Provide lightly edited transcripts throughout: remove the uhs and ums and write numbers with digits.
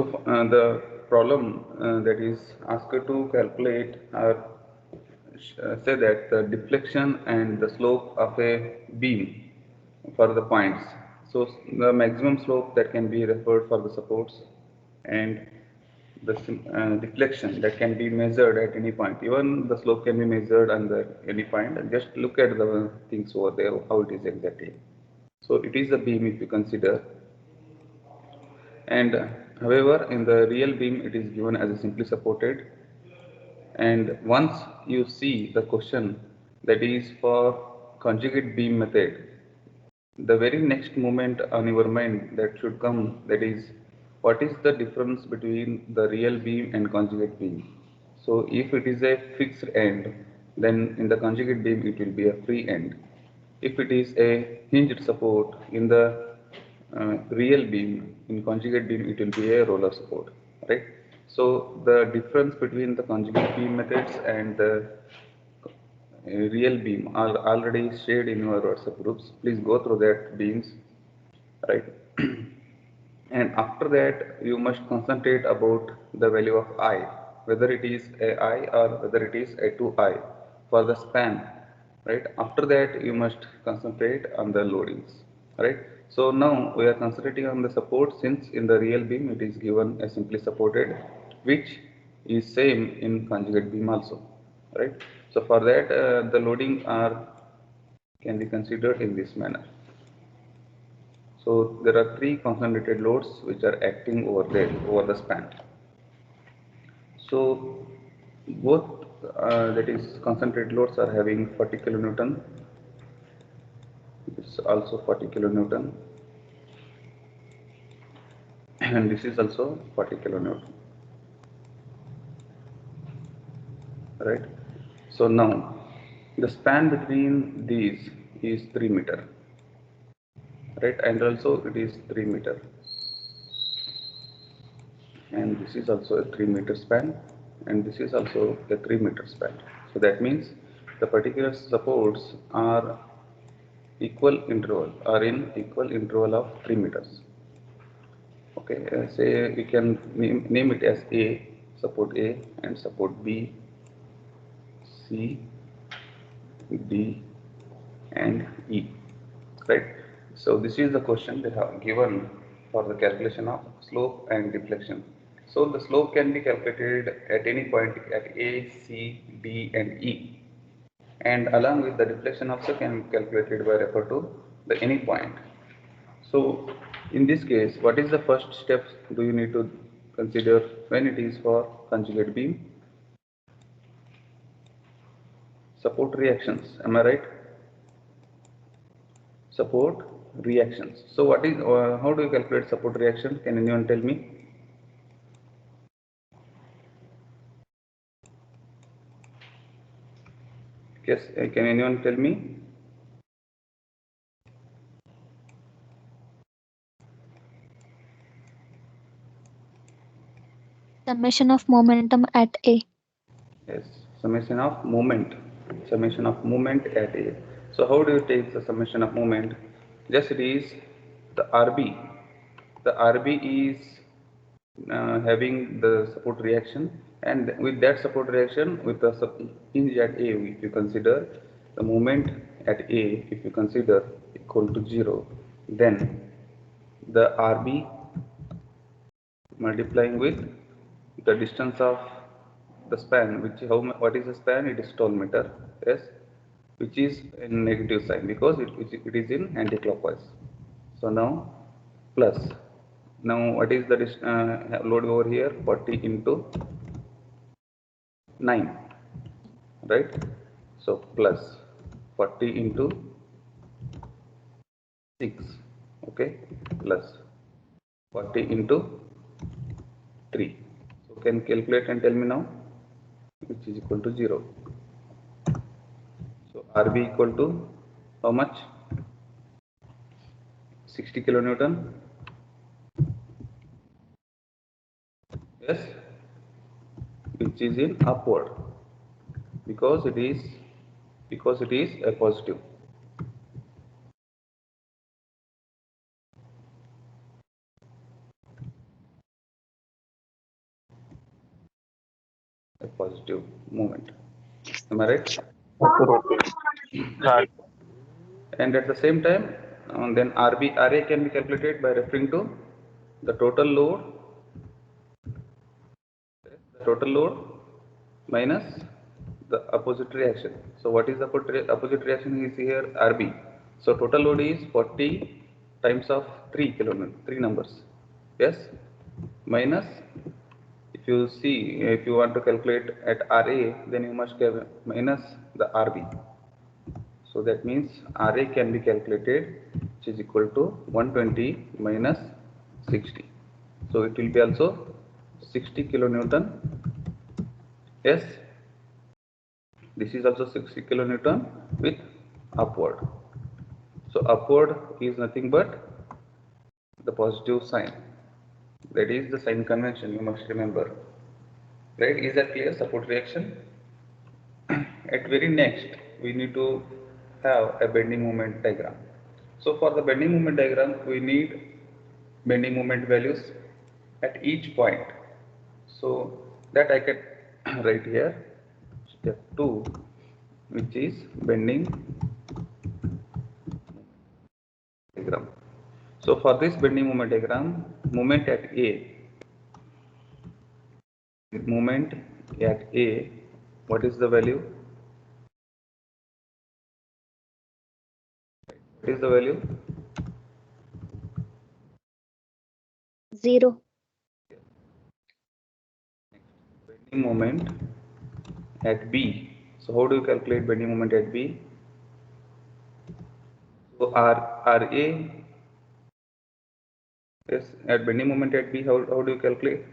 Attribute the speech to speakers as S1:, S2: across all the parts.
S1: The problem that is asked to calculate or say that the deflection and the slope of a beam for the points. So the maximum slope that can be referred for the supports and the deflection that can be measured at any point. Even the slope can be measured under any point. And just look at the things over there, how it is exactly. So it is a beam if you consider, and however in the real beam it is given as a simply supported. And once you see the question that is for conjugate beam method, the very next moment on your mind that should come, that is, what is the difference between the real beam and conjugate beam? So if it is a fixed end, then in the conjugate beam it will be a free end. If it is a hinged support in the real beam, in conjugate beam it will be a roller support, right? So the difference between the conjugate beam methods and the real beam are already shared in your WhatsApp groups. Please go through that beams, right? And after that, you must concentrate about the value of I, whether it is a I or whether it is a 2I for the span, right? After that, you must concentrate on the loadings, right? So now we are concentrating on the support, since in the real beam it is given as simply supported, which is same in conjugate beam also, right? So for that, the loading are can be considered in this manner. So there are three concentrated loads which are acting over there over the span. So both that is concentrated loads are having 40 kilonewton. It's also 40 kilonewton, and this is also 40 kilonewton, right? So now the span between these is 3 meter, right? And also it is 3 meter, and this is also a 3-meter span, and this is also a 3-meter span. So that means the particular supports are equal interval, are in equal interval of 3 meters. Okay, say we can name it as A, support A, and support B, C, D, and E, right? So this is the question they have given for the calculation of slope and deflection. So the slope can be calculated at any point at A, C, D, and E, and along with the deflection also can be calculated by refer to the any point. So in this case, what is the first step do you need to consider when it is for conjugate beam? Support reactions, am I right? Support reactions. So what is how do you calculate support reaction? Can anyone tell me? Yes, can anyone tell me?
S2: Summation of momentum at A.
S1: Yes, summation of moment. Summation of moment at A. So how do you take the summation of moment? Just it is the RB. The RB is having the support reaction, and with that support reaction with the hinge at A, if you consider the moment at A, if you consider equal to 0, then the RB multiplying with the distance of the span, which what is the span? It is 12 meter, yes, which is in negative sign because it is in anti-clockwise. So now plus, now what is the load over here? 40 into 9, right? So plus 40 into 6, okay, plus 40 into 3. So can calculate and tell me now, which is equal to 0. So RB equal to how much? 60 kilonewton. Yes, which is in upward because it is a positive. positive movement. Am I right?
S3: Right.
S1: And at the same time, then RA can be calculated by referring to the total load minus the opposite reaction. So what is the opposite reaction is here RB. So total load is 40 times of 3 kilonewton, 3 numbers. Yes, minus, if you want to calculate at RA, then you must have minus the RB. So that means RA can be calculated, which is equal to 120 minus 60. So it will be also 60 kilonewton. Yes, this is also 60 kilonewton with upward. So upward is nothing but the positive sign. That is the sign convention, you must remember. Right? Is that clear? Support reaction. At very next, we need to have a bending moment diagram. So for the bending moment diagram, we need bending moment values at each point. So that I can write here, step 2, which is bending diagram. So for this bending moment diagram, moment at A, what is the value? What is the value?
S2: 0.
S1: Bending moment at B. So how do you calculate bending moment at B? So RA, yes, at bending moment at B, how do you calculate?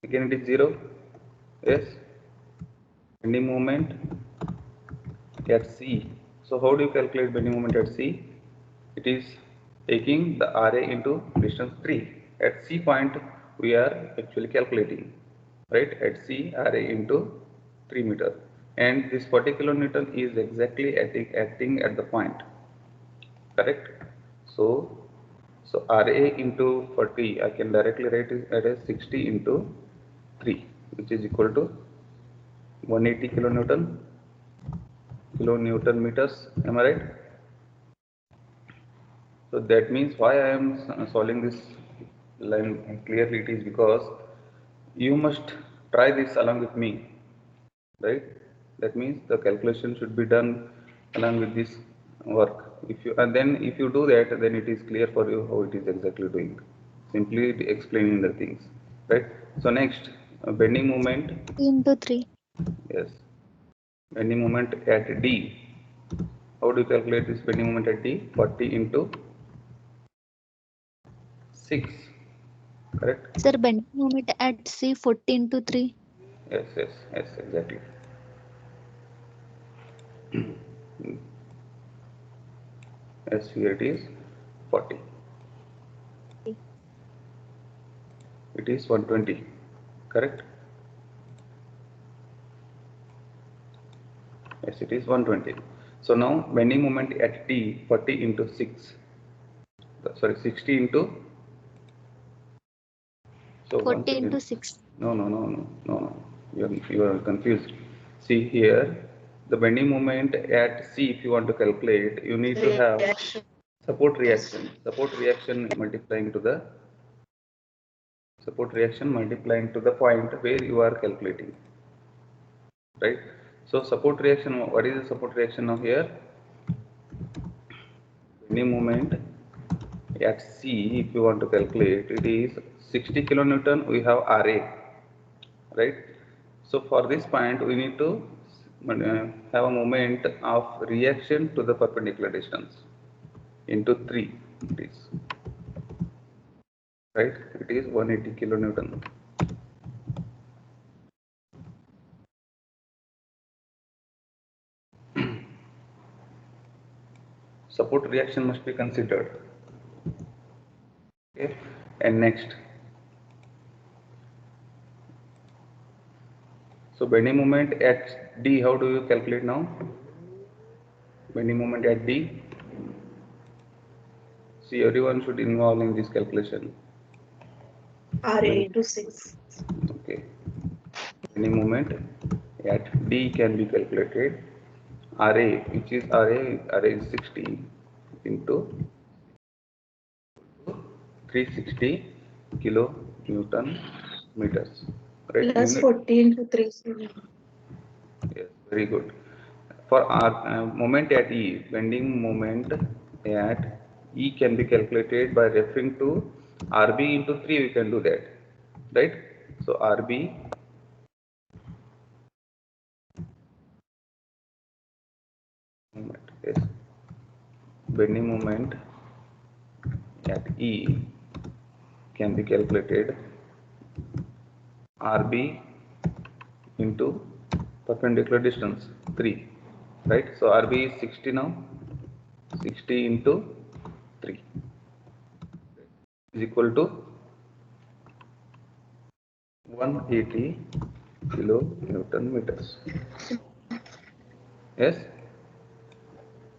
S1: Again it is 0. Yes, bending moment at C. So how do you calculate bending moment at C? It is taking the RA into distance 3. At C point we are actually calculating, right? At C, RA into 3 meter, and this 40 kilonewton is exactly acting at the point, correct? So RA into 40, I can directly write it as 60 into 3, which is equal to 180 kilonewton meters. Am I right? So that means why I am solving this line clearly, it is because you must try this along with me, right? That means the calculation should be done along with this work. If you do that, then it is clear for you how it is exactly doing. Simply explaining the things, right? So next, bending moment.
S2: Into 3.
S1: Yes, bending moment at D. How do you calculate this bending moment at D? 40 into 6, correct?
S2: Sir, bending moment at C 40 into 3.
S1: Yes, exactly. Yes, here it is 40. It is 120, correct? Yes, it is 120. So now bending moment at T, 40 into 6. Sorry, 60 into. So
S2: 40
S1: once
S2: into
S1: again,
S2: 6.
S1: no. You are confused. See here, the bending moment at C, if you want to calculate, you need to have support reaction. Support reaction multiplying to the point where you are calculating, right? So support reaction, what is the support reaction now here? Bending moment at C, if you want to calculate, it is 60 kilonewton. We have RA, right? So for this point, we need to have a moment of reaction to the perpendicular distance into 3. It is right. It is 180 kilonewton. Support reaction must be considered. Okay. And next, so bending moment at D, how do you calculate now? Bending moment at D. See, everyone should involve in this calculation.
S3: RA into 6.
S1: Okay. Bending moment at D can be calculated. RA, which is RA is 60 into 360 kilo Newton meters. Right?
S3: Plus
S1: Unit.
S3: 40 into 3.
S1: Yes, very good. For our moment at E, bending moment at E can be calculated by referring to RB into 3, we can do that, right? So RB moment, yes, bending moment at E can be calculated RB into perpendicular distance 3, right? So RB is 60 now, 60 into 3 is equal to 180 kilo Newton meters. Yes.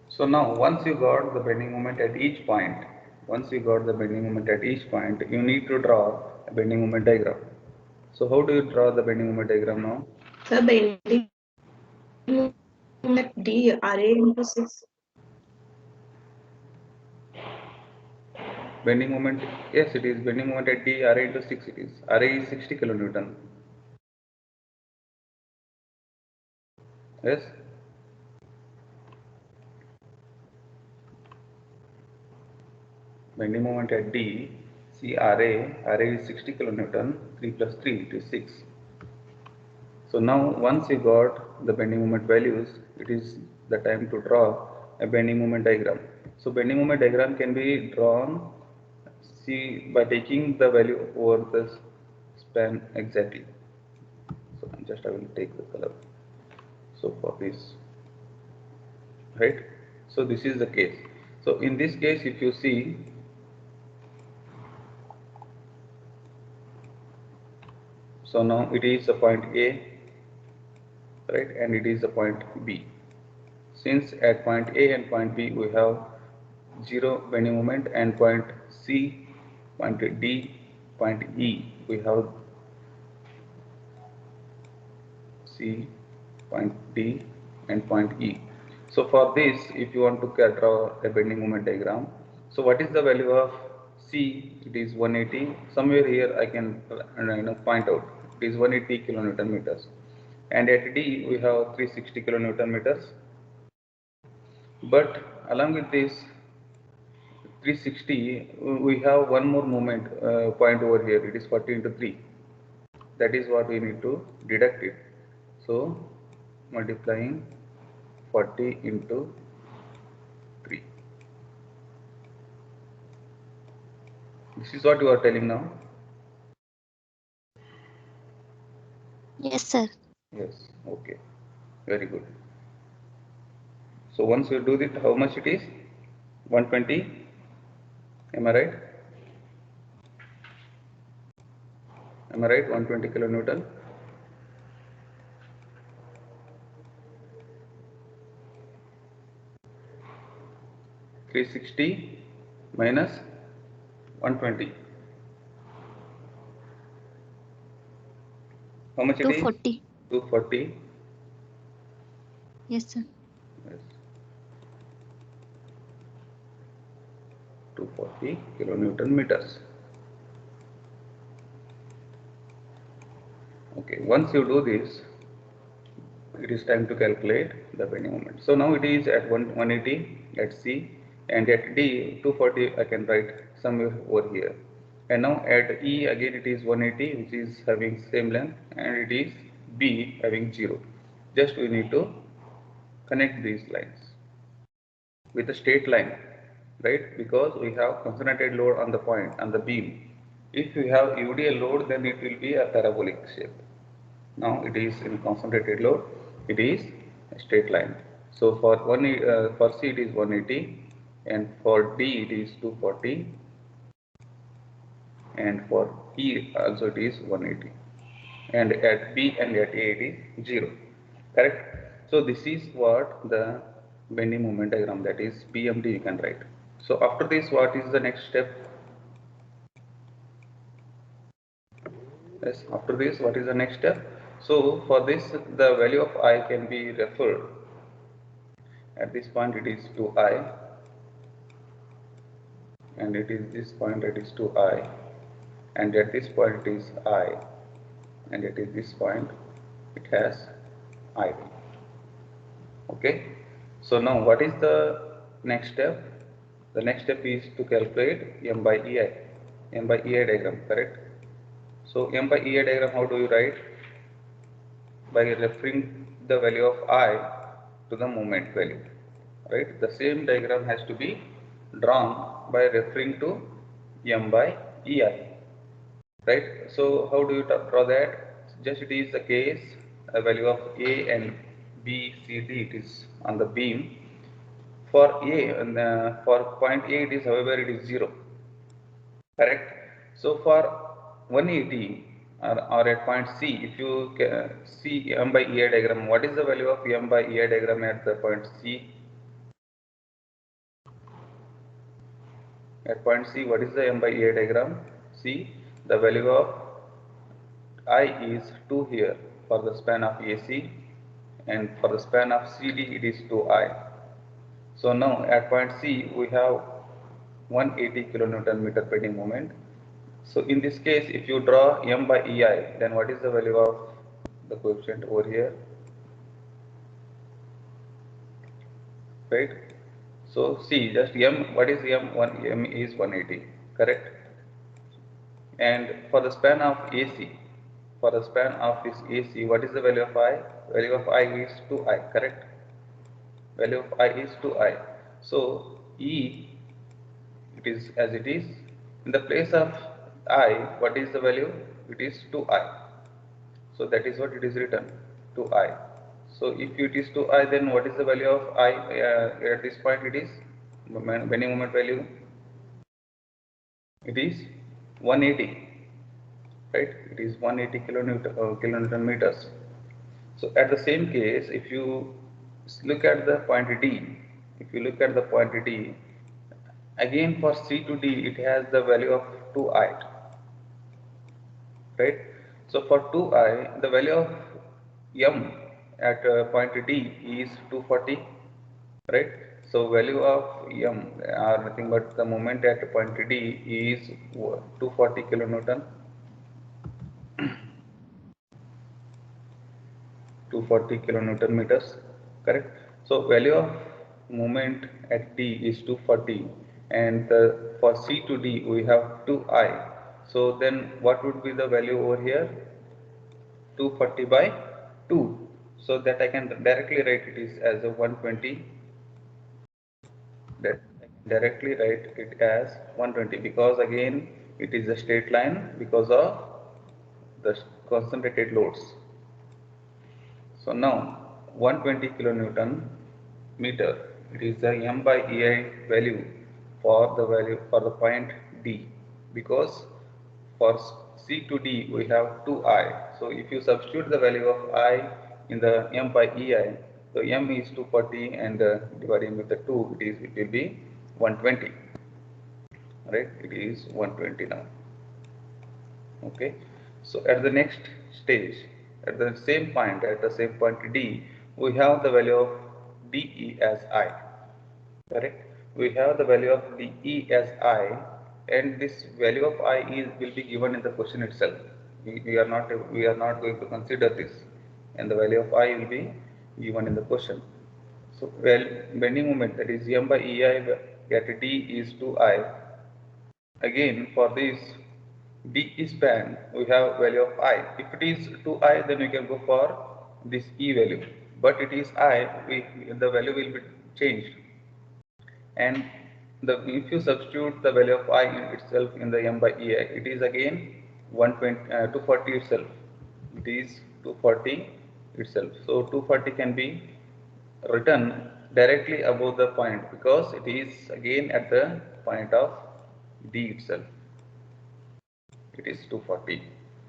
S1: So now once you got the bending moment at each point, you need to draw a bending moment diagram. So how do you draw the bending moment diagram now?
S3: The bending moment D, RA into 6.
S1: Bending moment, yes, it is bending moment at D, RA into 6 it is. RA is 60 kilonewton. Yes. Bending moment at D, see RA is 60 kilonewton, 3 plus 3, it is 6. So now once you got the bending moment values, it is the time to draw a bending moment diagram. So bending moment diagram can be drawn, see, by taking the value over the span exactly. So just I will take the color. So for this, right? So this is the case. So in this case, if you see, so now it is a point A, right, and it is a point B. Since at point A and point B we have 0 bending moment, and point C, point D, point E we have C, point D and point E. So for this, if you want to draw a bending moment diagram, so what is the value of C? It is 180. Somewhere here I can point out it is 180 kilonewton meters, and at D we have 360 kilonewton meters. But along with this 360, we have one more moment point over here. It is 40 into 3. That is what we need to deduct it. So multiplying 40 into 3. This is what you are telling now.
S2: Yes, sir.
S1: Yes. Okay. Very good. So once you do it, how much it is? 120. Am I right? Am I right? 120 kilonewton. (360) minus 120. How much it is?
S2: 240.
S1: 240.
S2: Yes, sir.
S1: Yes. 240 kilonewton meters. Okay, once you do this, it is time to calculate the bending moment. So now it is at 180 at C, and at D 240 I can write somewhere over here. And now at E again it is 180, which is having same length, and it is B having 0. Just we need to connect these lines with a straight line, right? Because we have concentrated load on the point, on the beam. If you have UDL load, then it will be a parabolic shape. Now it is in concentrated load, it is a straight line. So for C it is 180, and for D it is 240, and for E also it is 180, and at B and at A it is 0. Correct? So this is what the bending moment diagram, that is BMD, you can write. So after this, what is the next step? Yes, after this, what is the next step? So for this, the value of I can be referred. At this point it is to I, and it is this point it is to I, and at this point it is I, and it is this point it has I. Okay. So now what is the next step? The next step is to calculate M by EI. M by EI diagram, correct? So M by EI diagram, how do you write? By referring the value of I to the moment value, right? The same diagram has to be drawn by referring to M by EI, right? So how do you draw that? Just it is the case, a value of A and B, C, D, it is on the beam. For A and for point A it is, however, it is 0, correct? So for 180 or at point C, if you see M by EI diagram, what is the value of M by EI diagram at the point C? At point C, what is the M by EI diagram? See, the value of I is 2 here for the span of AC, and for the span of CD it is 2I. So now at point C we have 180 kilonewton meter bending moment. So in this case, if you draw M by EI, then what is the value of the coefficient over here? Right? So see, just M, what is M? M is 180, correct? And for the span of AC, for the span of this AC, what is the value of I? Value of I is 2I, correct? Value of I is 2I. So E, it is as it is. In the place of I, what is the value? It is 2I. So that is what it is written, 2I. So if it is 2I, then what is the value of I at this point? It is bending moment value. It is 180, right? It is 180 kilonewton meters. So at the same case, if you look at the point D, if you look at the point D, again for C to D, it has the value of 2I, right? So for 2I, the value of M at point D is 240, right? So value of M are nothing but the moment at point D is 240 kilonewton, 240 kilonewton meters, correct? So value of moment at D is 240, and for C to D we have 2I. So then what would be the value over here? 240 by 2. So that I can directly write it is as a 120. That I can directly write it as 120, because again it is a straight line because of the concentrated loads. So now 120 kilonewton meter, it is the M by EI value for the point D, because for C to D we have 2I. So if you substitute the value of I in the M by EI, so M is 240 and dividing with the 2, it will be 120, right? It is 120 now. Okay. So at the next stage, at the same point D, we have the value of DE as I, correct? We have the value of DE as I, and this value of I will be given in the question itself. We are not going to consider this, and the value of I will be given in the question. So well, bending moment, that is M by EI at D is 2I. Again, for this D span, we have value of I. If it is 2I, then we can go for this E value. But it is I, the value will be changed. And if you substitute the value of I in itself in the M by EI, it is again 240 itself. It is 240 itself. So 240 can be written directly above the point, because it is again at the point of D itself. It is 240.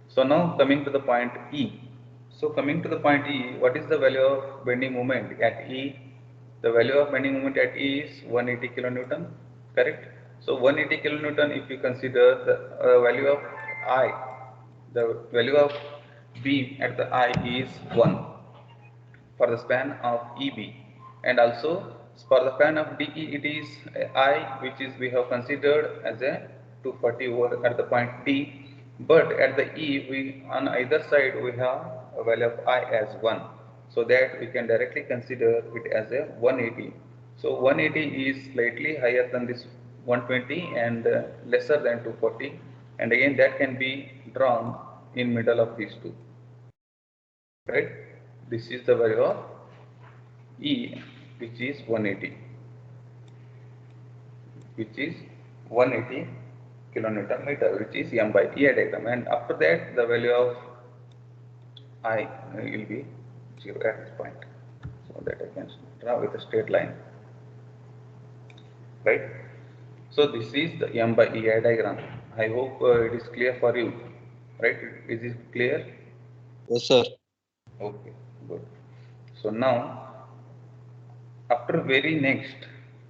S1: So now coming to the point E. So coming to the point E, what is the value of bending moment at E? The value of bending moment at E is 180 kilonewton, correct? So 180 kilonewton, if you consider the value of I, the value of beam at the I is 1 for the span of EB, and also for the span of DE it is I, which is we have considered as a 240 over at the point D, but at the E we on either side we have a value of I as 1, so that we can directly consider it as a 180. So 180 is slightly higher than this 120 and lesser than 240, and again that can be drawn in middle of these two, right? This is the value of E, which is 180, which is 180 kilonewton meter, which is M by E diagram, and after that the value of I will be 0 at this point, so that I can draw with a straight line, right? So this is the M by E diagram. I hope it is clear for you, right? Is it clear?
S4: Yes, sir.
S1: Okay, good. So now, after very next,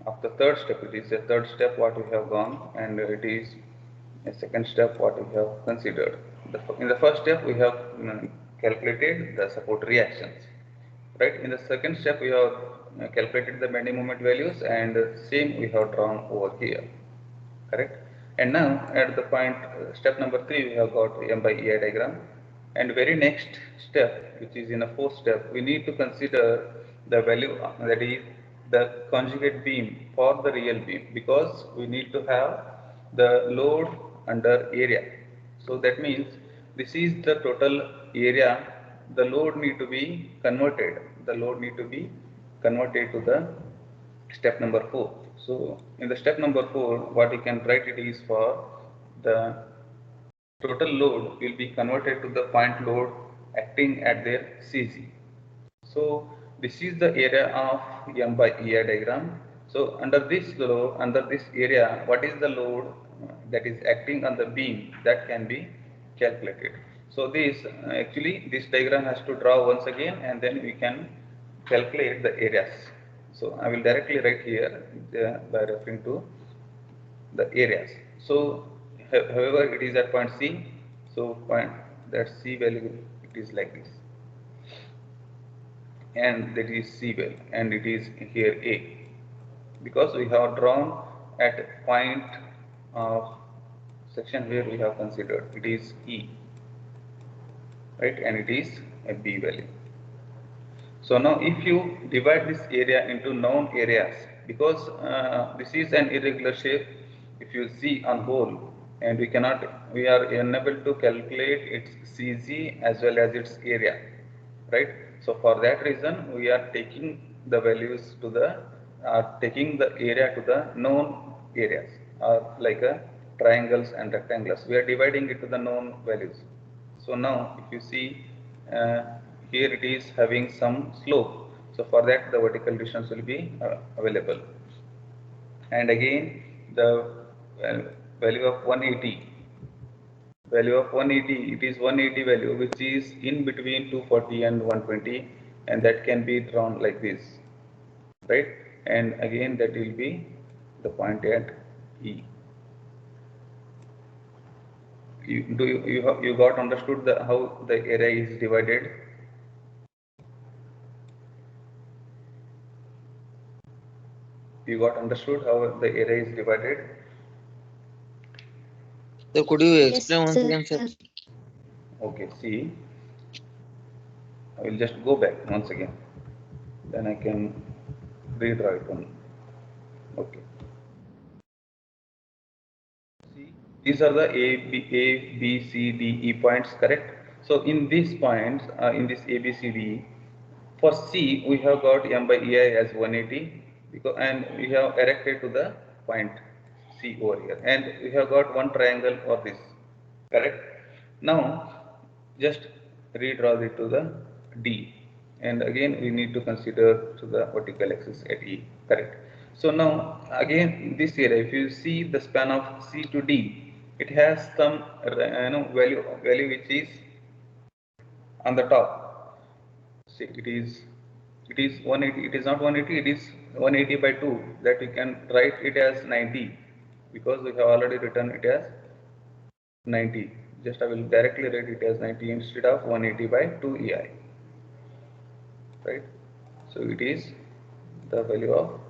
S1: after third step, it is a third step what we have gone, and it is a second step what we have considered. In the first step, we have calculated the support reactions, right? In the second step, we have calculated the bending moment values, and same we have drawn over here, correct? And now at the point step number 3 we have got M by EI diagram, and very next step, which is in a fourth step, we need to consider the value that is the conjugate beam for the real beam, because we need to have the load under area. So that means this is the total area, the load need to be converted, to the step number 4. So in the step number 4, what you can write it is for the total load will be converted to the point load acting at their CG. So this is the area of M by EI diagram. So under this load, under this area, what is the load that is acting on the beam, that can be calculated. So this actually this diagram has to draw once again, and then we can calculate the areas. So I will directly write here by referring to the areas. So however it is at point C, so point that C value it is like this, and that is C value, and it is here A, because we have drawn at point of section where we have considered it is E, right, and it is a B value. So now if you divide this area into known areas, because this is an irregular shape, if you see on whole, and we are unable to calculate its CG as well as its area, right? So for that reason, we are taking the values to the, taking the area to the known areas, like triangles and rectangles. We are dividing it to the known values. So now if you see here it is having some slope, so for that the vertical distance will be available, and again the value of 180, it is 180 value which is in between 240 and 120, and that can be drawn like this, right? And again that will be the point at E. You got understood how the area is divided? You got understood how the area is divided?
S4: So could you
S2: Yes,
S4: explain once again, sir?
S1: Okay, see, I will just go back once again, then I can redraw it on. Okay. See, these are the A, B, C, D, E points, correct? So in these points, in this A, B, C, D, for C, we have got M by EI as 180, because, and we have erected to the point C over here, and we have got one triangle for this, correct? Now, just redraw it to the D, and again we need to consider to the vertical axis at E, correct? So now again this area, if you see the span of C to D, it has some value which is on the top. See, it is 180, it is not 180, it is 180 by 2, that we can write it as 90, because we have already written it as 90, just I will directly write it as 90 instead of 180 by 2 EI, right? So it is the value of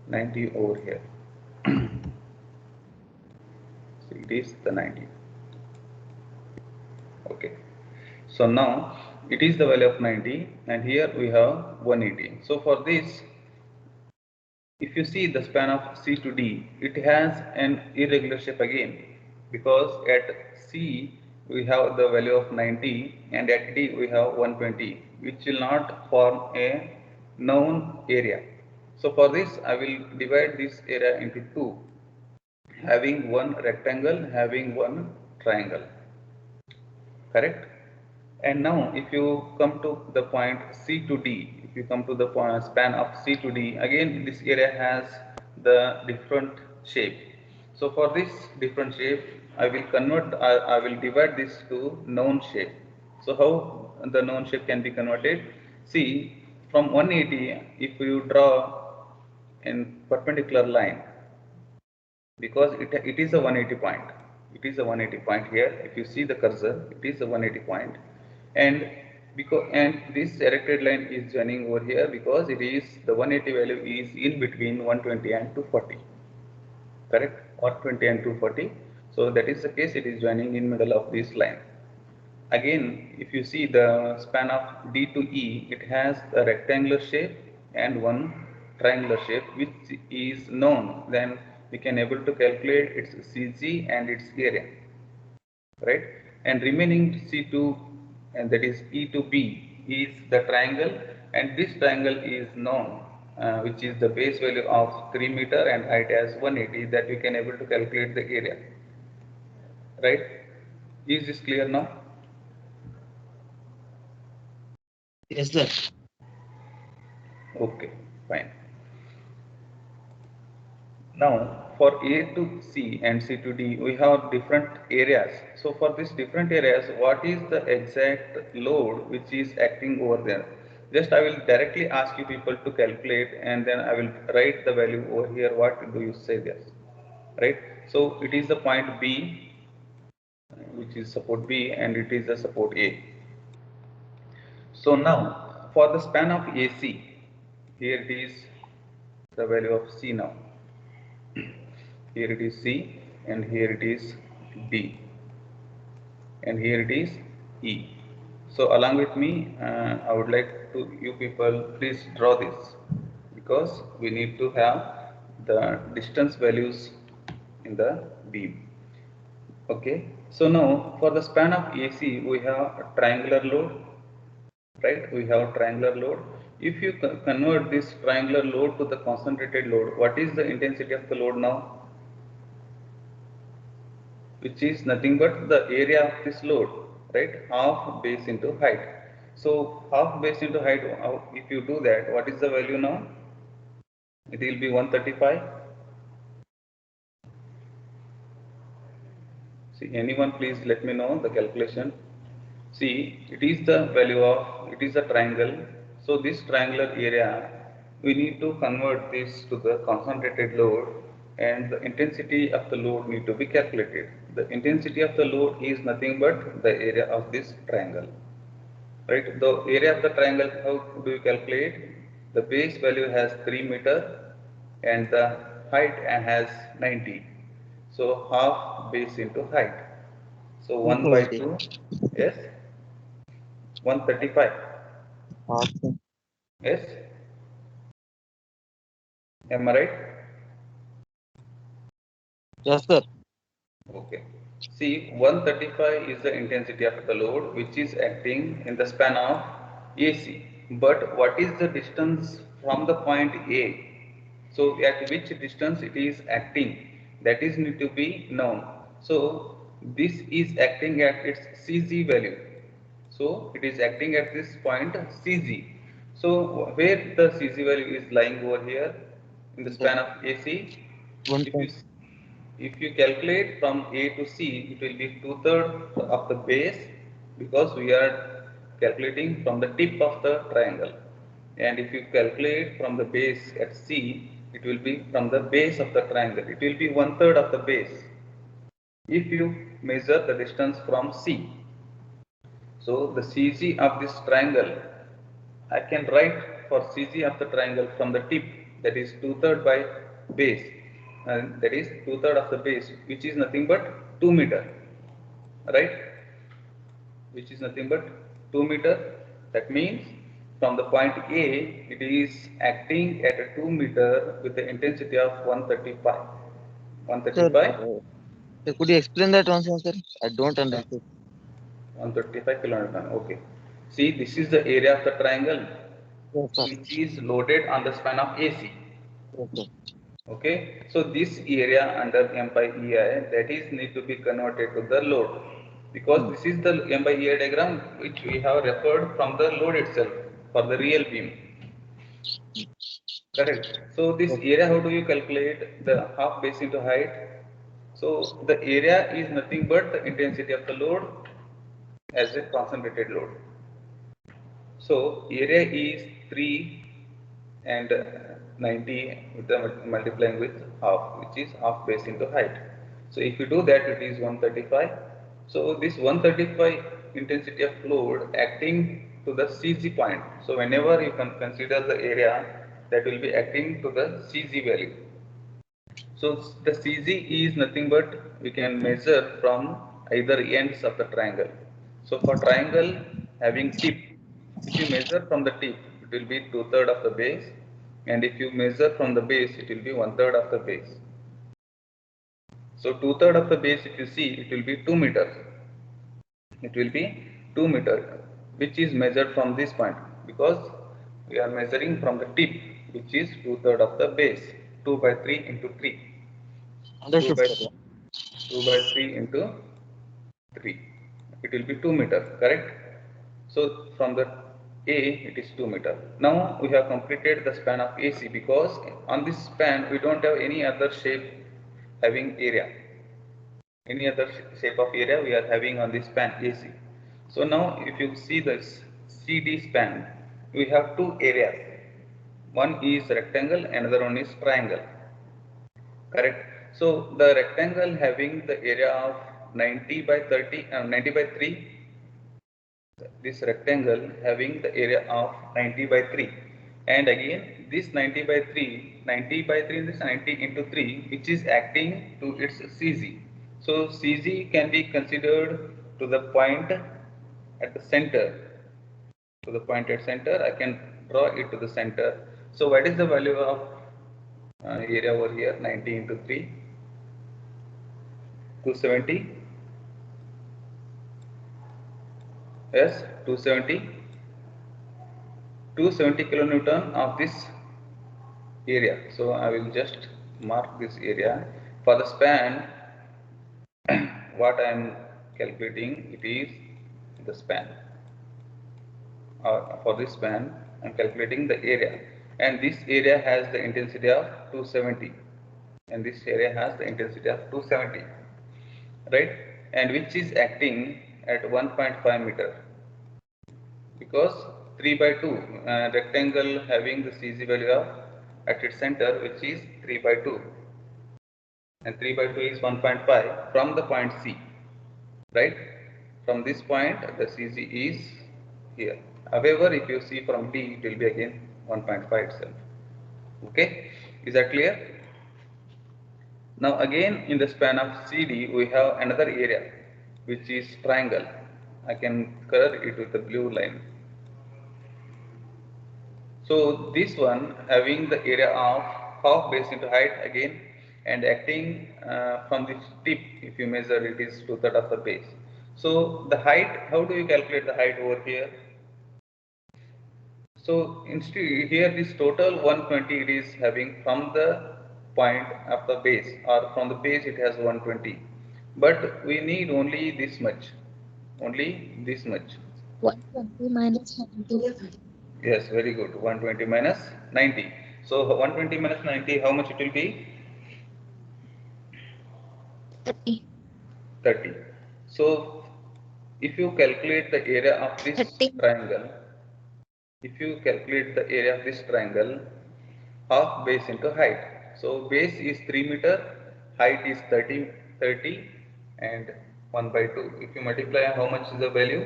S1: 90 over here. So it is the 90. Okay. So now it is the value of 90 and here we have 180. So for this, if you see the span of C to D, it has an irregular shape again, because at C we have the value of 90 and at D we have 120, which will not form a known area. So for this I will divide this area into two, having one rectangle, having one triangle, correct? And now if you come to the point C to D, if you come to the span of C to D, again this area has the different shape. So for this different shape, I will I will divide this to known shape. So how the known shape can be converted? See, from 180, if you draw in perpendicular line, because it is a 180 point, it is a 180 point here. If you see the cursor, it is a 180 point, and this erected line is joining over here because it is the 180 value is in between 120 and 240, correct? 120 and 240. So that is the case, it is joining in middle of this line. Again, if you see the span of D to E, it has a rectangular shape and one triangular shape, which is known. Then we can able to calculate its CG and its area, right? And remaining C2, and that is E to B, is the triangle, and this triangle is known, which is the base value of 3 meter and height as 180, that we can able to calculate the area, right? Is this clear now?
S4: Yes, sir.
S1: Okay, fine. Now for A to C and C to D, we have different areas. So for these different areas, what is the exact load which is acting over there? Just I will directly ask you people to calculate, and then I will write the value over here. What do you say this? Right? So it is the point B, which is support B, and it is the support A. So now for the span of AC, here it is the value of C now. Here it is C, and here it is D, and here it is E. So along with me, I would like to you people please draw this, because we need to have the distance values in the beam. Okay. So now for the span of AC, we have a triangular load, right? We have triangular load. If you convert this triangular load to the concentrated load, what is the intensity of the load now? Which is nothing but the area of this load, right? Half base into height. So half base into height, if you do that, what is the value now? It will be 135. See, anyone please let me know the calculation. See, it is the value of, it is a triangle. So this triangular area, we need to convert this to the concentrated load, and the intensity of the load need to be calculated. The intensity of the load is nothing but the area of this triangle, right? The area of the triangle, how do you calculate? The base value has 3 meter and the height has 90. So half base into height. So 1 by
S4: 120.
S1: 2, yes, 135.
S4: Awesome.
S1: Yes, am I right?
S4: Yes, sir.
S1: Okay. See, 135 is the intensity of the load which is acting in the span of AC. But what is the distance from the point A? So at which distance it is acting, that is need to be known. So this is acting at its CZ value. So it is acting at this point CZ. So where the CZ value is lying over here in the span of AC, if you
S4: 120.
S1: if you calculate from A to C, it will be 2/3 of the base, because we are calculating from the tip of the triangle. And if you calculate from the base at C, it will be from the base of the triangle. It will be 1/3 of the base. If you measure the distance from C. So the CG of this triangle, I can write for CG of the triangle from the tip, that is 2/3 by base, and that is 2/3 of the base, which is nothing but 2 meter, right? Which is nothing but 2 meter. That means from the point A, it is acting at a 2 meter with the intensity of 135.
S4: Sir,
S1: 135.
S4: could you explain that once again, sir? I don't understand.
S1: 135 kilonewton. Okay. See, this is the area of the triangle
S4: Yes, sir.
S1: which is loaded on the span of AC.
S4: Yes, sir.
S1: Okay. So this area under M by EI, that is need to be converted to the load, because this is the M by EI diagram which we have referred from the load itself for the real beam. Correct. So this area, how do you calculate the half base into height? So the area is nothing but the intensity of the load as a concentrated load. So area is 3 and 90 with the multiplying with half, which is half base into height. So if you do that, it is 135. So this 135 intensity of load acting to the CG point. So whenever you can consider the area, that will be acting to the CG value. So the CG is nothing but we can measure from either ends of the triangle. So for triangle having tip, if you measure from the tip, it will be 2/3 of the base, and if you measure from the base, it will be 1/3 of the base. So 2/3 of the base, if you see, it will be 2 meters. It will be 2 meter, which is measured from this point, because we are measuring from the tip, which is 2/3 of the base, 2 by 3 into 3. 2
S4: Understood,
S1: by,
S4: sir.
S1: 2 by 3 into 3. It will be 2 meter, correct? So from the A, it is 2 meter. Now we have completed the span of AC, because on this span we don't have any other shape having area. Any other shape of area we are having on this span AC. So now if you see this CD span, we have two areas. One is rectangle, another one is triangle. Correct. So the rectangle having the area of 90 by 30, 90 by 3. This rectangle having the area of 90 by 3, and again this 90 by 3, 90 by 3, this 90 into 3, which is acting to its CG. So CG can be considered to the point at the center. To the point at center, I can draw it to the center. So what is the value of area over here? 90 into 3, 270. Yes, 270 kilonewton of this area. So I will just mark this area. For the span, what I am calculating, it is the span. For this span, I am calculating the area, and this area has the intensity of 270, and this area has the intensity of 270, right? And which is acting at 1.5 meter, because 3 by 2 rectangle having the CG value of at its center, which is 3 by 2, and 3 by 2 is 1.5 from the point C, right? From this point the CG is here. However, if you see from D, it will be again 1.5 itself. Okay, is that clear? Now again in the span of CD we have another area which is triangle. I can color it with the blue line. So this one having the area of half base into height again, and acting from this tip, if you measure it is 2/3 of the base. So the height, how do you calculate the height over here? So instead here this total 120 it is having from the point of the base, or from the base it has 120, but we need only this much, only this much.
S2: 120 minus 90.
S1: Yes, very good. 120 minus 90. So 120 minus 90, how much it will be?
S2: 30.
S1: 30. So if you calculate the area of this
S2: 30.
S1: triangle, if you calculate the area of this triangle, half base into height. So base is 3 meter, height is 30, and 1 by 2. If you multiply, how much is the value?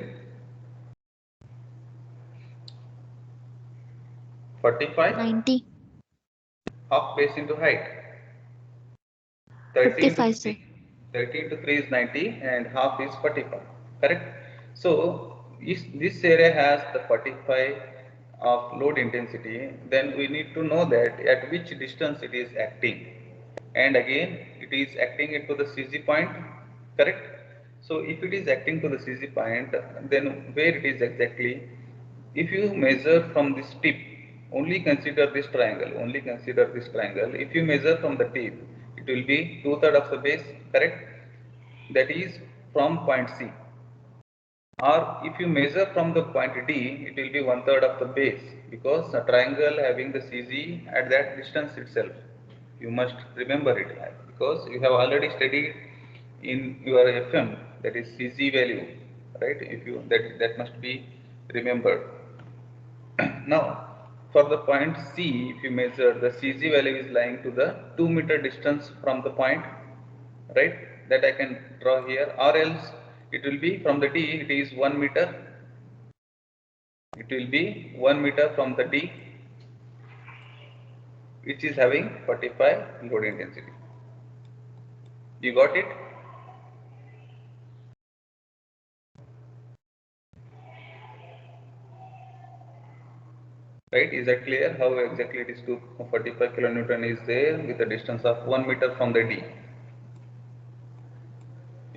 S1: 45.
S2: 90.
S1: Half base into height. 30 into
S2: 55, sir.
S1: 3. 30 into 3 is 90 and half is 45. Correct? So, if this area has the 45 of load intensity, then we need to know that at which distance it is acting. And again, it is acting into the CZ point. Correct? So, if it is acting to the CZ point, then where it is exactly? If you measure from this tip, only consider this triangle, only consider this triangle. If you measure from the tip, it will be 2/3 of the base, correct? That is from point C. Or if you measure from the point D, it will be 1/3 of the base, because a triangle having the CZ at that distance itself. You must remember it, because you have already studied in your FM, that is CZ value, right? If you that must be remembered. Now, for the point C, if you measure, the CZ value is lying to the 2-meter distance from the point, right? That I can draw here, or else it will be from the D, it is 1 meter. It will be 1 meter from the D, which is having 45 load intensity. You got it? Right? Is that clear? How exactly it is 245 kilonewton is there with a distance of 1 meter from the D.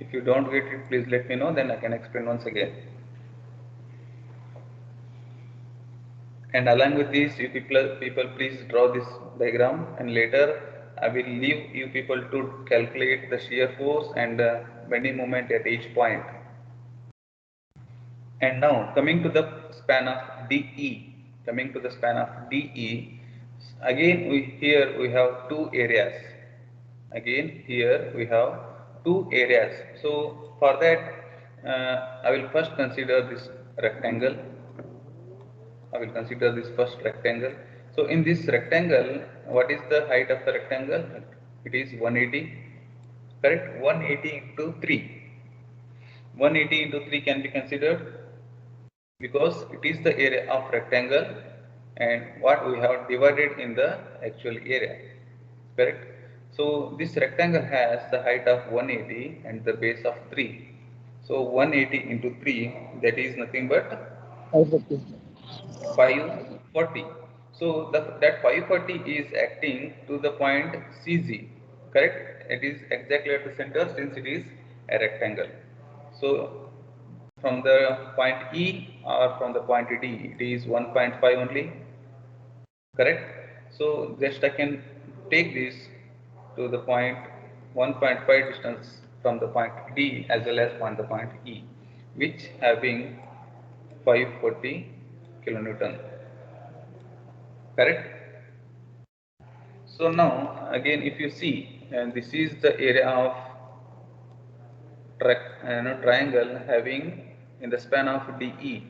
S1: If you don't get it, please let me know, then I can explain once again. And along with this, you people please draw this diagram, and later I will leave you people to calculate the shear force and bending moment at each point. And now coming to the span of DE, again here we have two areas. So for that, I will first consider this rectangle. So in this rectangle, what is the height of the rectangle? It is 180, correct? 180 into 3. 180 into 3 can be considered, because it is the area of rectangle and what we have divided in the actual area, correct? So this rectangle has the height of 180 and the base of 3. So 180 into 3, that is nothing but 540. So that 540 is acting to the point CZ, correct? It is exactly at the center, since it is a rectangle. So from the point E or from the point D, it is 1.5 only, correct? So just I can take this to the point 1.5 distance from the point D as well as from the point E, which having 540 kilonewton, correct? So now again, if you see, and this is the area of triangle having in the span of DE,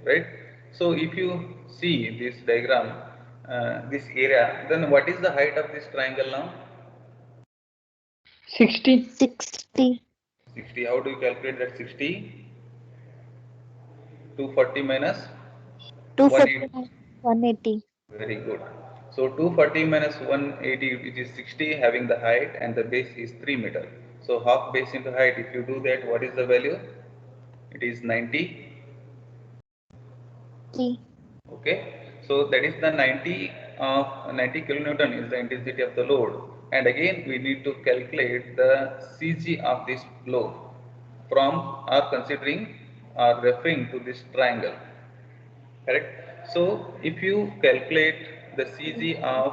S1: right? So if you see this diagram, this area, then what is the height of this triangle now?
S5: 60.
S2: 60.
S1: 60. How do you calculate that 60? 240 minus 180.
S2: 249. 180.
S1: Very good. So 240 minus 180, which is 60, having the height, and the base is 3 meter. So half base into height, if you do that, what is the value? It is 90.
S2: 3.
S1: Okay, so that is the 90 kilonewton is the intensity of the load, and again we need to calculate the CG of this load from or considering or referring to this triangle, correct? So if you calculate the CG of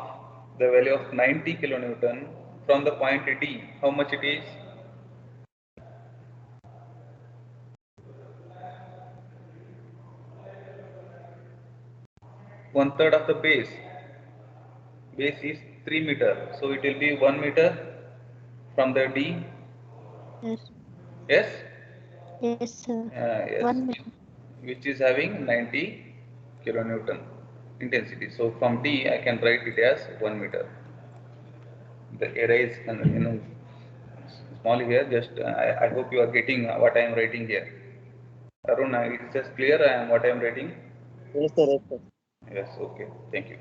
S1: the value of 90 kilonewton from the point D, how much it is? One-third of the base. Base is 3 meter, so it will be 1 meter from the D.
S2: Yes.
S1: Yes?
S2: Yes, sir.
S1: Yes,
S2: 1 minute.
S1: which is having 90 kilonewton intensity. So from D, I can write it as 1 meter. The area is, small here. Just I hope you are getting what I am writing here. Arun, is this clear? What I am writing?
S4: Yes, sir. Yes, sir.
S1: Yes. Okay. Thank you.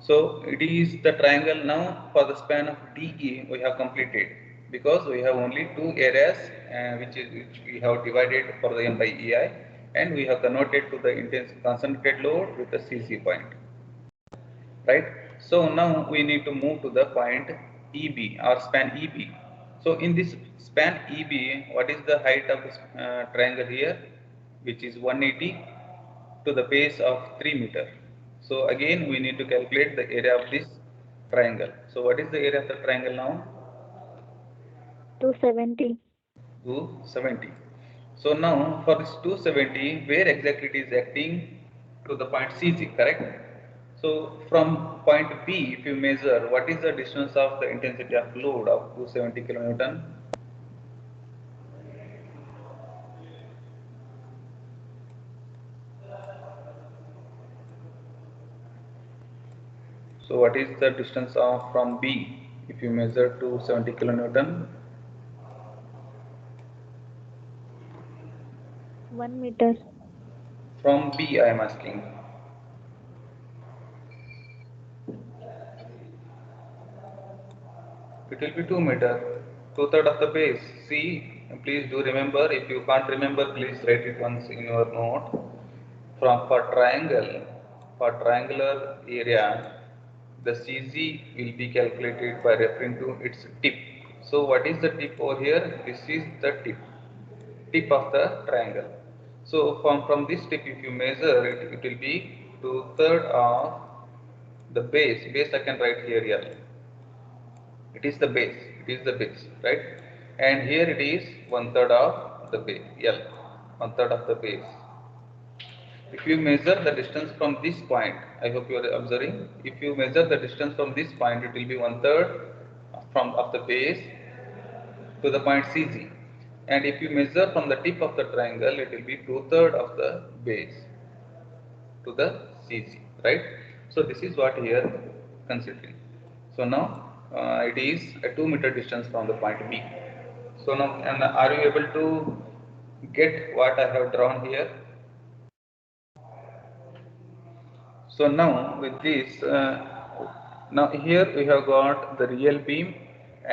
S1: So it is the triangle now for the span of DE we have completed, because we have only two areas which we have divided for the N by EI, and we have converted to the intense concentrated load with the CC point. Right? So now we need to move to the point EB or span EB. So in this span EB, what is the height of this triangle here, which is 180 to the base of 3 meter. So again we need to calculate the area of this triangle. So what is the area of the triangle now?
S2: 270.
S1: 270. So now for this 270, where exactly it is acting? To the point CG, correct? So from point B, if you measure, what is the distance of the intensity of load of 270 kilonewton? So what is the distance of from B if you measure 270 kilonewton?
S2: 1 meter.
S1: From B I am asking. It will be 2 meter, 2/3 of the base. See, please do remember. If you can't remember, please write it once in your note. For triangular area, the CG will be calculated by referring to its tip. So what is the tip over here? This is the tip of the triangle. So from this tip, if you measure it, it will be 2/3 of the base. Base I can write here L. It is the base, right? And here it is 1/3 of the base, L, 1/3 of the base. If you measure the distance from this point, I hope you are observing. If you measure the distance from this point, it will be 1/3 of the base to the point CG. And if you measure from the tip of the triangle, it will be 2/3 of the base to the CG, right? So this is what here considering. So now it is a 2 meter distance from the point B. So now, and are you able to get what I have drawn here? So now with this, now here we have got the real beam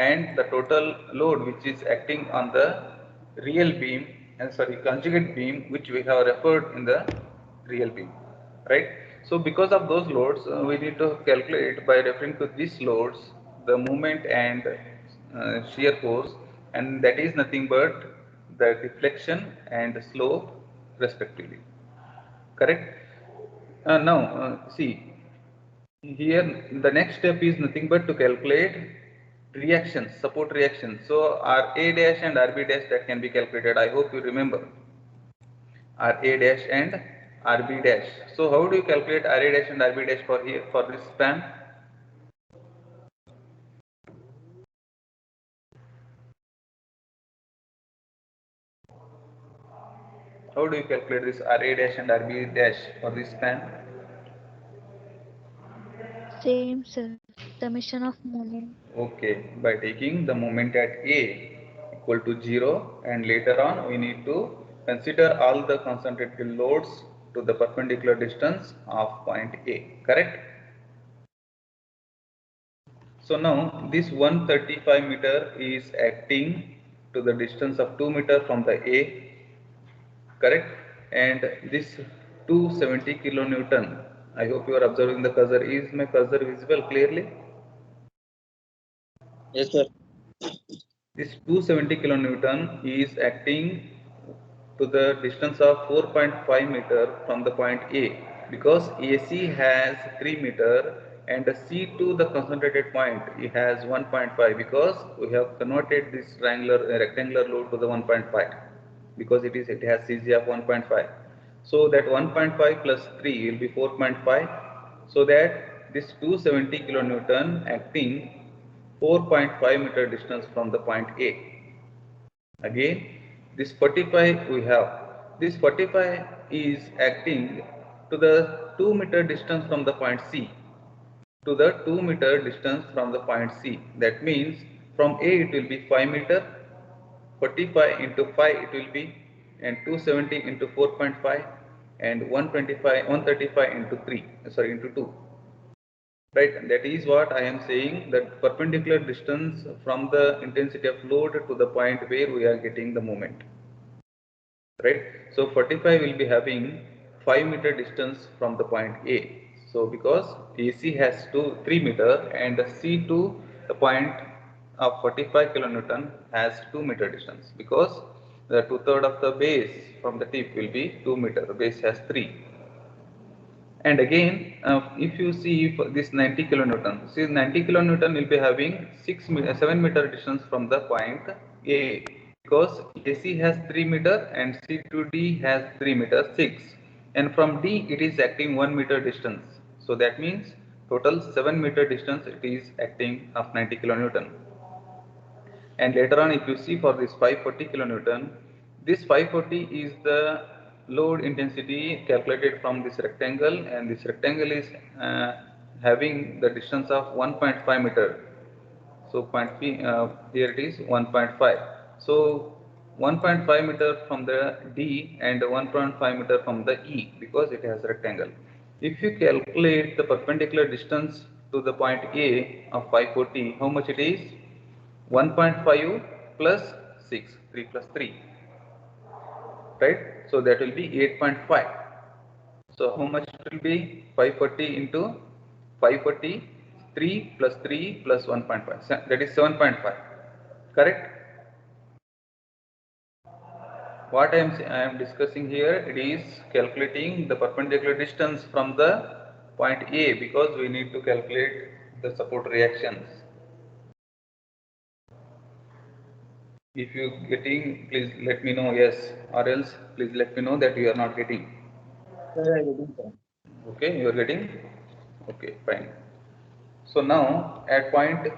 S1: and the total load which is acting on the real beam, and sorry, conjugate beam, which we have referred in the real beam, right? So because of those loads, we need to calculate by referring to these loads the moment and shear force, and that is nothing but the deflection and slope respectively, correct? Now, see, here the next step is nothing but to calculate reactions, support reactions. So RA dash and RB dash, that can be calculated. I hope you remember RA dash and RB dash. So how do you calculate RA dash and RB dash for here, for this span? How do you calculate this RA dash and RB dash for this span?
S2: Same, sir. Summation of moment.
S1: Okay, by taking the moment at A equal to 0, and later on we need to consider all the concentrated loads to the perpendicular distance of point A, correct? So now this 135 meter is acting to the distance of 2 meter from the A, correct? And this 270 kilonewton, I hope you are observing the cursor. Is my cursor visible clearly?
S4: Yes, sir.
S1: This 270 kilonewton is acting to the distance of 4.5 meter from the point A, because AC has 3 meter and the C2, the concentrated point, it has 1.5, because we have converted this rectangular load to the 1.5, because it has CG of 1.5. So that 1.5 plus 3 will be 4.5. So that this 270 kilonewton acting 4.5 meter distance from the point A. Again, this 45 we have. This 45 is acting to the 2 meter distance from the point C. To the 2 meter distance from the point C. That means from A it will be 5 meter, 45 into 5 it will be, and 270 into 4.5, and 135 into 3, sorry, into 2. Right, that is what I am saying, that perpendicular distance from the intensity of load to the point where we are getting the moment. Right, so 45 will be having 5 meter distance from the point A. So because AC has 3 meter and C to the point of 45 kilonewton has 2 meter distance, because the 2/3 of the base from the tip will be 2 meter, the base has 3. And again, if you see this 90 kilonewton, see 90 kilonewton will be having 7 meter distance from the point A, because AC has 3 meter and C to D has 3 meter, 6, and from D it is acting 1 meter distance. So that means total 7 meter distance it is acting of 90 kilonewton. And later on, if you see for this 540 kilonewton, this 540 is the load intensity calculated from this rectangle, and this rectangle is having the distance of 1.5 meter. So here it is 1.5. So 1.5 meter from the D and 1.5 meter from the E, because it has rectangle. If you calculate the perpendicular distance to the point A of 540, how much it is? 1.5 plus 6, 3 plus 3, right? So that will be 8.5. So how much it will be? 540 into 540, 3 plus 3 plus 1.5, that is 7.5, correct? What I am discussing here, it is calculating the perpendicular distance from the point A, because we need to calculate the support reactions. If you getting, please let me know yes, or else please let me know that you are not getting. Okay, you are getting. Okay, fine. So now at point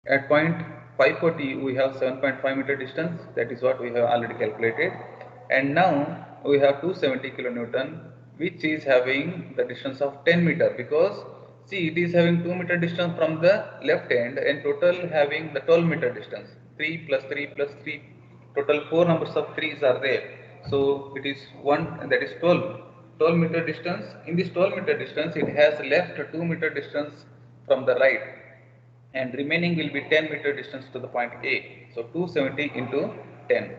S1: 540 we have 7.5 meter distance, that is what we have already calculated, and now we have 270 kilonewton, which is having the distance of 10 meter, because see it is having 2 meter distance from the left end, and total having the 12 meter distance, 3 plus 3 plus 3, total 4 numbers of 3s are there. So it is 1, that is 12 meter distance. In this 12 meter distance it has left 2 meter distance from the right, and remaining will be 10 meter distance to the point A. So 270 into 10.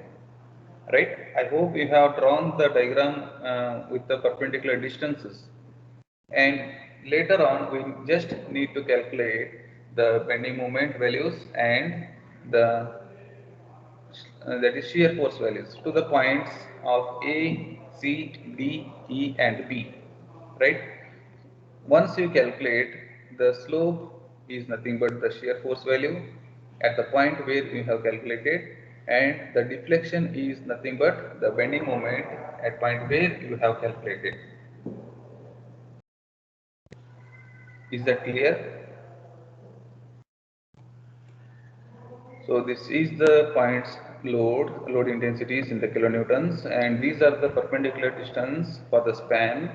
S1: Right? I hope you have drawn the diagram with the perpendicular distances. And later on, we just need to calculate the bending moment values and the that is shear force values to the points of A, C, D, E, and B. Right? Once you calculate, the slope is nothing but the shear force value at the point where you have calculated, and the deflection is nothing but the bending moment at point where you have calculated. Is that clear? So this is the points load intensities in the kilonewtons, and these are the perpendicular distance for the span,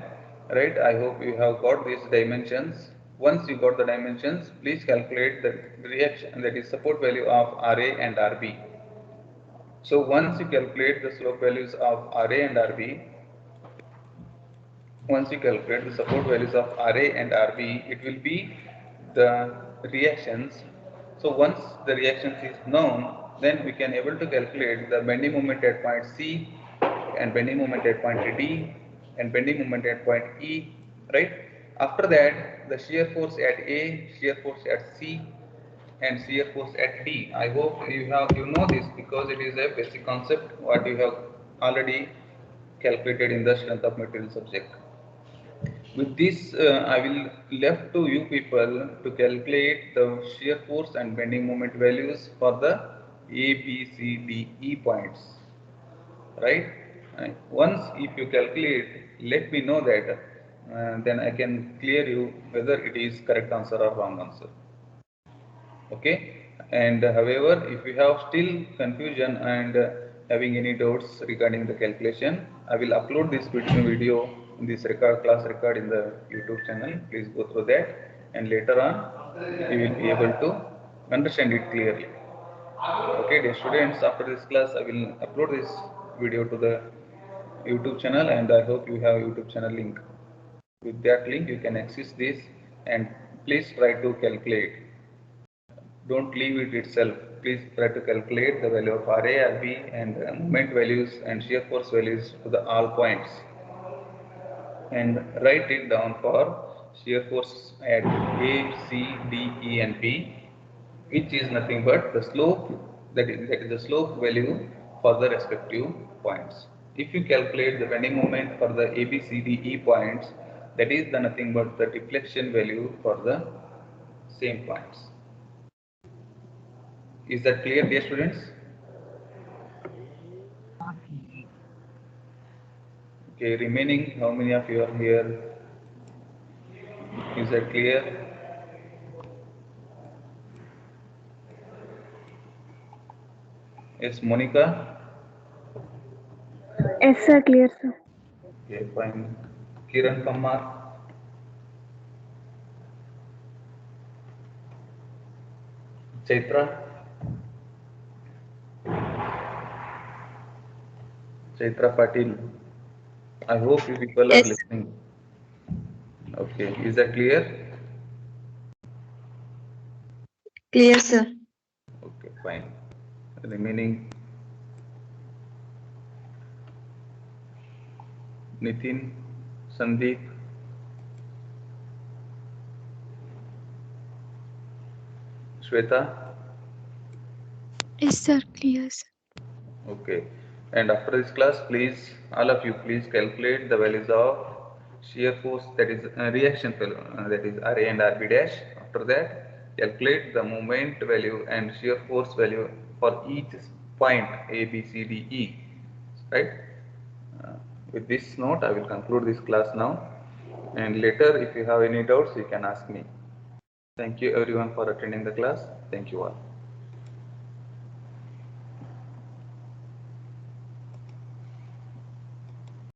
S1: right? I hope you have got these dimensions. Once you got the dimensions, please calculate the reaction, that is support value of RA and RB. So once you calculate the slope values of RA and RB, once you calculate the support values of RA and RB, it will be the reactions. So once the reactions is known, then we can able to calculate the bending moment at point C, and bending moment at point D, and bending moment at point E, right? After that, the shear force at A, shear force at C, and shear force at D. I hope you know this, because it is a basic concept what you have already calculated in the strength of material subject. With this, I will left to you people to calculate the shear force and bending moment values for the A, B, C, D, E points. Right? Once if you calculate, let me know that, then I can clear you whether it is correct answer or wrong answer. Okay? And however, if you have still confusion and having any doubts regarding the calculation, I will upload this video in this class record in the YouTube channel. Please go through that, and later on you will be able to understand it clearly. Okay, dear students, after this class, I will upload this video to the YouTube channel, and I hope you have YouTube channel link. With that link, you can access this, and please try to calculate. Don't leave it itself. Please try to calculate the value of RA, RB, and moment values and shear force values to the all points, and write it down for shear force at A, C, D, E, and P, which is nothing but the slope, that is the slope value for the respective points. If you calculate the bending moment for the A, B, C, D, E points, that is the nothing but the deflection value for the same points. Is that clear, dear students? Okay, remaining, how many of you are here? Is that clear? Yes, Monica?
S5: Yes, sir. Clear, sir.
S1: Okay, fine. Kiran Kamar? Chaitra? Chaitra Patil? I hope you people are
S2: Yes.
S1: listening. Okay, is that clear?
S3: Clear, sir.
S1: Okay, fine. Remaining Nitin, Sandeep, Shweta.
S2: Yes, sir. Clear, sir.
S1: Okay, and after this class, please, all of you, please calculate the values of shear force, that is reaction value, that is RA and RB dash. After that, calculate the moment value and shear force value for each point A, B, C, D, E. Right? Uh, with this note, I will conclude this class now. And later, if you have any doubts, you can ask me. Thank you everyone for attending the class. Thank you all.